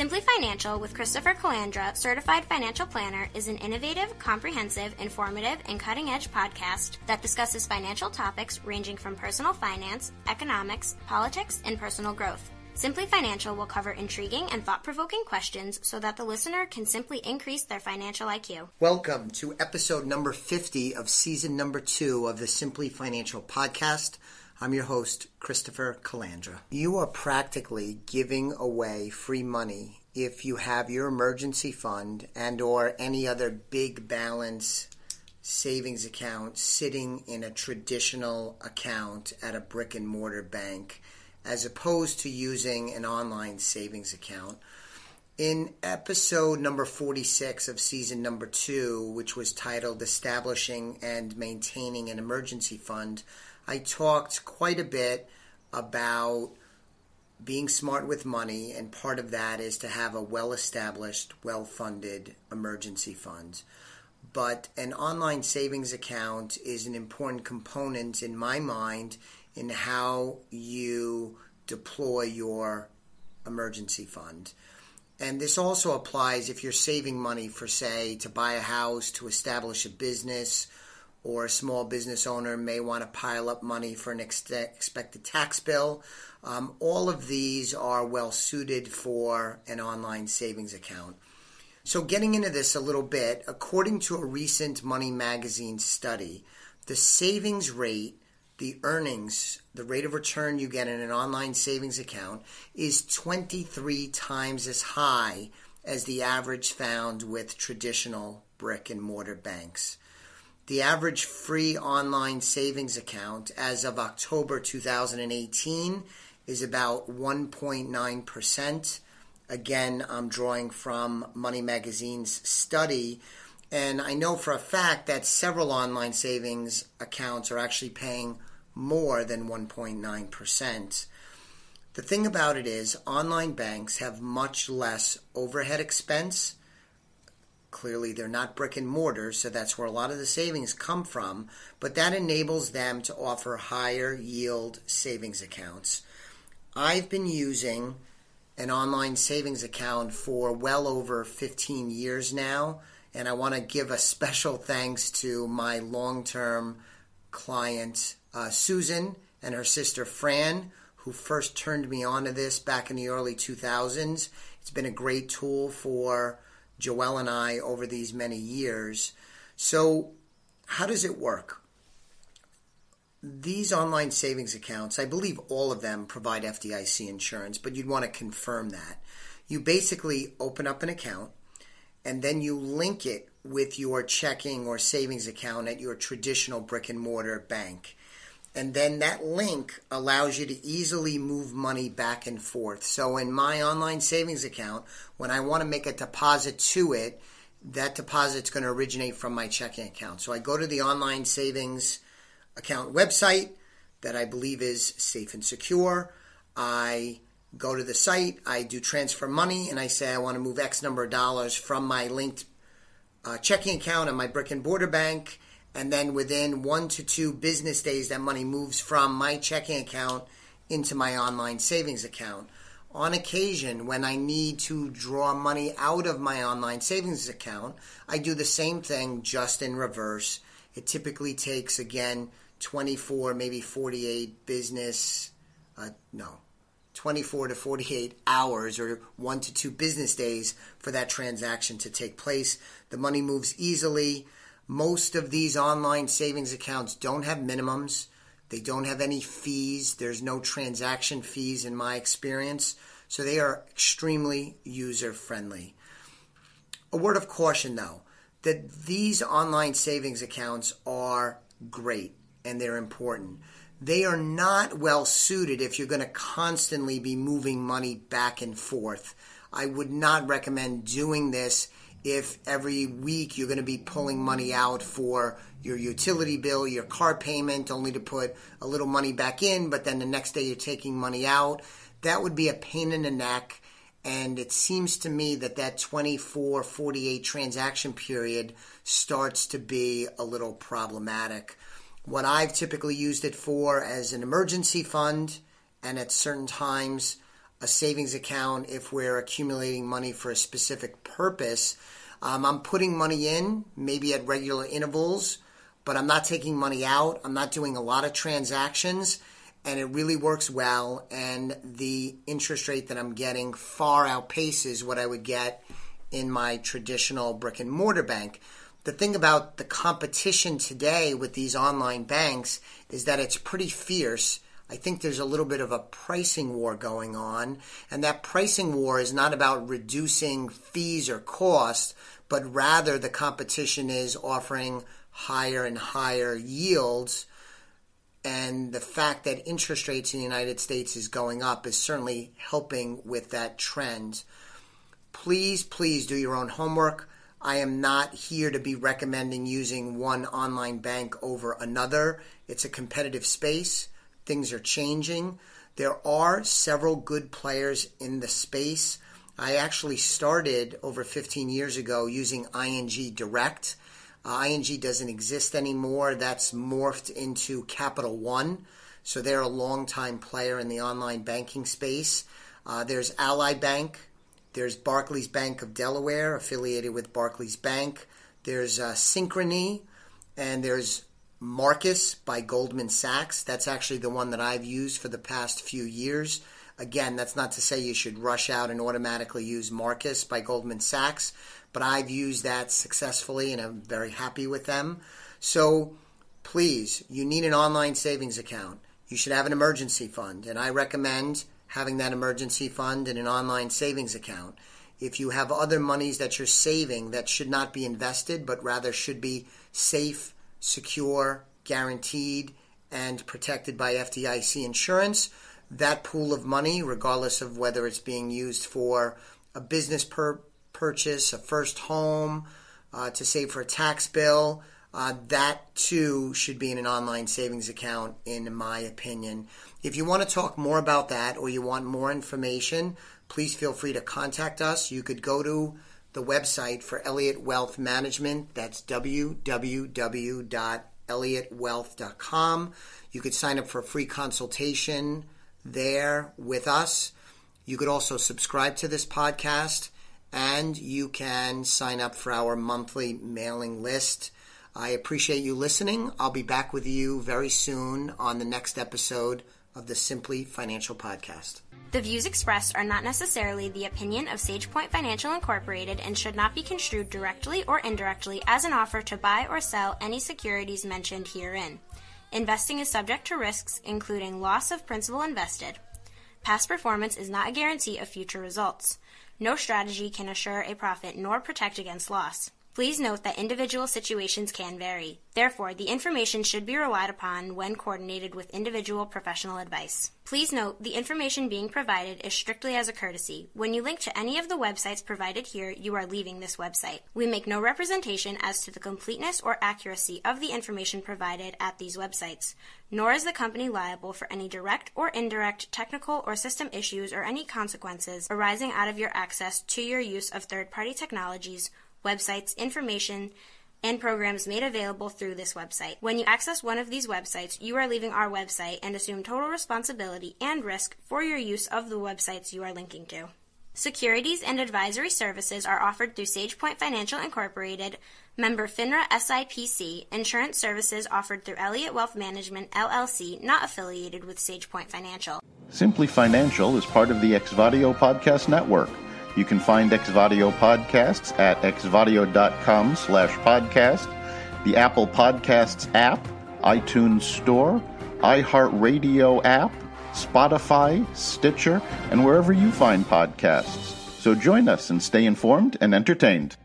Simply Financial with Christopher Calandra, Certified Financial Planner, is an innovative, comprehensive, informative, and cutting-edge podcast that discusses financial topics ranging from personal finance, economics, politics, and personal growth. Simply Financial will cover intriguing and thought-provoking questions so that the listener can simply increase their financial IQ. Welcome to episode number 50 of season number 2 of the Simply Financial podcast. I'm your host, Christopher Calandra. You are practically giving away free money if you have your emergency fund and or any other big balance savings account sitting in a traditional account at a brick and mortar bank, as opposed to using an online savings account. In episode number 46 of season number 2, which was titled Establishing and Maintaining an Emergency Fund, I talked quite a bit about being smart with money, and part of that is to have a well-established, well-funded emergency fund. But an online savings account is an important component in my mind in how you deploy your emergency fund. And this also applies if you're saving money for, say, to buy a house, to establish a business, or a small business owner may want to pile up money for an expected tax bill. All of these are well suited for an online savings account. So getting into this a little bit, according to a recent Money Magazine study, the savings rate, the earnings, the rate of return you get in an online savings account is 23 times as high as the average found with traditional brick and mortar banks. The average free online savings account as of October 2018 is about 1.9%. Again, I'm drawing from Money Magazine's study, and I know for a fact that several online savings accounts are actually paying more than 1.9%. The thing about it is, online banks have much less overhead expense. Clearly, they're not brick and mortar, so that's where a lot of the savings come from, but that enables them to offer higher yield savings accounts. I've been using an online savings account for well over 15 years now, and I want to give a special thanks to my long-term client, Susan, and her sister, Fran, who first turned me on to this back in the early 2000s. It's been a great tool for Joelle and I over these many years. So how does it work? These online savings accounts, I believe all of them provide FDIC insurance, but you'd want to confirm that. You basically open up an account and then you link it with your checking or savings account at your traditional brick and mortar bank. And then that link allows you to easily move money back and forth. So in my online savings account, when I want to make a deposit to it, that deposit's going to originate from my checking account. So I go to the online savings account website that I believe is safe and secure. I go to the site, I do transfer money, and I say I want to move X number of dollars from my linked checking account at my brick and mortar bank. And then within 1 to 2 business days, that money moves from my checking account into my online savings account. On occasion, when I need to draw money out of my online savings account, I do the same thing, just in reverse. It typically takes, again, 24, maybe 48 24 to 48 hours or 1 to 2 business days for that transaction to take place. The money moves easily. Most of these online savings accounts don't have minimums. They don't have any fees. There's no transaction fees in my experience. So they are extremely user-friendly. A word of caution, though, that these online savings accounts are great and they're important. They are not well suited if you're going to constantly be moving money back and forth. I would not recommend doing this if every week you're going to be pulling money out for your utility bill, your car payment, only to put a little money back in, but then the next day you're taking money out. That would be a pain in the neck, and it seems to me that that 24, 48 transaction period starts to be a little problematic. What I've typically used it for as an emergency fund, and at certain times a savings account if we're accumulating money for a specific purpose. I'm putting money in, maybe at regular intervals, but I'm not taking money out. I'm not doing a lot of transactions, and it really works well, and the interest rate that I'm getting far outpaces what I would get in my traditional brick and mortar bank. The thing about the competition today with these online banks is that it's pretty fierce. I think there's a little bit of a pricing war going on, and that pricing war is not about reducing fees or costs, but rather the competition is offering higher and higher yields, and the fact that interest rates in the United States is going up is certainly helping with that trend. Please do your own homework. I am not here to be recommending using one online bank over another. It's a competitive space. Things are changing. There are several good players in the space. I actually started over 15 years ago using ING Direct. ING doesn't exist anymore. That's morphed into Capital One. So they're a long-time player in the online banking space. There's Ally Bank. There's Barclays Bank of Delaware, affiliated with Barclays Bank. There's Synchrony, and there's Marcus by Goldman Sachs. That's actually the one that I've used for the past few years. Again, that's not to say you should rush out and automatically use Marcus by Goldman Sachs, but I've used that successfully and I'm very happy with them. So please, you need an online savings account. You should have an emergency fund, and I recommend having that emergency fund in an online savings account. If you have other monies that you're saving that should not be invested, but rather should be safe, secure, guaranteed, and protected by FDIC insurance, that pool of money, regardless of whether it's being used for a business purchase, a first home, to save for a tax bill, that too should be in an online savings account, in my opinion. If you want to talk more about that or you want more information, please feel free to contact us. You could go to the website for Elliott Wealth Management. That's www.elliott-wealth.com. You could sign up for a free consultation there with us. You could also subscribe to this podcast, and you can sign up for our monthly mailing list. I appreciate you listening. I'll be back with you very soon on the next episode of the Simply Financial Podcast. The views expressed are not necessarily the opinion of SagePoint Financial Incorporated and should not be construed directly or indirectly as an offer to buy or sell any securities mentioned herein. Investing is subject to risks, including loss of principal invested. Past performance is not a guarantee of future results. No strategy can assure a profit nor protect against loss. Please note that individual situations can vary. Therefore, the information should be relied upon when coordinated with individual professional advice. Please note, the information being provided is strictly as a courtesy. When you link to any of the websites provided here, you are leaving this website. We make no representation as to the completeness or accuracy of the information provided at these websites, nor is the company liable for any direct or indirect technical or system issues or any consequences arising out of your access to your use of third-party technologies, websites, information, and programs made available through this website. When you access one of these websites, you are leaving our website and assume total responsibility and risk for your use of the websites you are linking to. Securities and advisory services are offered through SagePoint Financial Incorporated, member FINRA SIPC. Insurance services offered through Elliott Wealth Management, LLC, not affiliated with SagePoint Financial. Simply Financial is part of the Exvadio Podcast Network. You can find Exvadio podcasts at exvadio.com/podcast, the Apple Podcasts app, iTunes Store, iHeartRadio app, Spotify, Stitcher, and wherever you find podcasts. So join us and stay informed and entertained.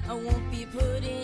I won't be putting